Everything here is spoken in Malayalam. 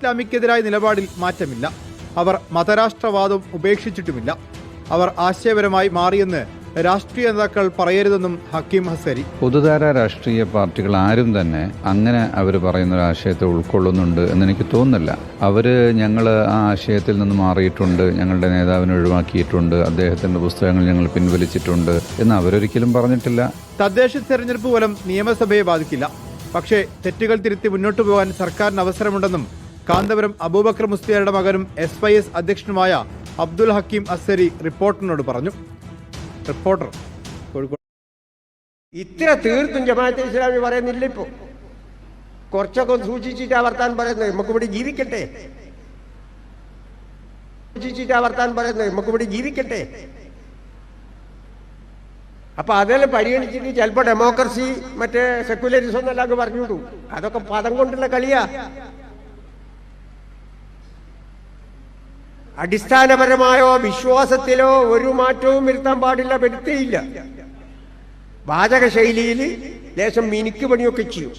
ഇസ്ലാമിക്കെതിരായ നിലപാടിൽ മാറ്റമില്ല. അവർ മതരാഷ്ട്രവാദം ഉപേക്ഷിച്ചിട്ടുമില്ല. അവർ ആശയപരമായി മാറിയെന്ന് രാഷ്ട്രീയ നേതാക്കൾ പറയരുതെന്നും ഹക്കീം ഹസരി. പൊതുധാര രാഷ്ട്രീയ പാർട്ടികൾ ആരും തന്നെ അങ്ങനെ അവർ പറയുന്ന ഒരു ആശയത്തെ ഉൾക്കൊള്ളുന്നുണ്ട് എന്നെനിക്ക് തോന്നുന്നില്ല. ഞങ്ങൾ ആ ആശയത്തിൽ നിന്ന് മാറിയിട്ടുണ്ട്, ഞങ്ങളുടെ നേതാവിനെ ഒഴിവാക്കിയിട്ടുണ്ട്, അദ്ദേഹത്തിൻ്റെ പുസ്തകങ്ങൾ ഞങ്ങൾ പിൻവലിച്ചിട്ടുണ്ട് എന്ന് അവരൊരിക്കലും പറഞ്ഞിട്ടില്ല. തദ്ദേശ തെരഞ്ഞെടുപ്പ് ഫലം നിയമസഭയെ ബാധിക്കില്ല. പക്ഷേ തെറ്റുകൾ തിരുത്തി മുന്നോട്ടു പോകാൻ സർക്കാരിന് അവസരമുണ്ടെന്നും കാന്തപുരം അബൂബക്കർ മുസ്ലിയാരുടെ മകനും SYS അധ്യക്ഷനുമായ അബ്ദുൽ ഹക്കീം ഹസരി റിപ്പോർട്ടറിനോട് പറഞ്ഞു. റിപ്പോർട്ടർ, കോഴിക്കോട്. ഇത്ര തീർത്തും ജമാഅത്തെ ഇസ്ലാമി പറയുന്നില്ല. ഇപ്പോൾ കുറച്ചൊക്കെ സൂക്ഷിച്ചിട്ടാ വർത്താൻ പറയുന്നത്. നമുക്കിവിടെ ജീവിക്കട്ടെ, നമുക്കിവിടെ ജീവിക്കട്ടെ. അപ്പൊ അതെല്ലാം പരിഗണിച്ചിട്ട് ചിലപ്പോൾ ഡെമോക്രസി മറ്റേ സെക്യുലറിസം എന്നെല്ലാം പറഞ്ഞുവിടൂ. അതൊക്കെ പദം കൊണ്ടുള്ള കളിയാ. അടിസ്ഥാനപരമായോ വിശ്വാസത്തിലോ ഒരു മാറ്റവും വരുത്താൻ പാടില്ല, വരുത്തിയില്ല. വാചക ശൈലിയിൽ ലേശം മിനുക്ക് പണിയൊക്കെ ചെയ്യും.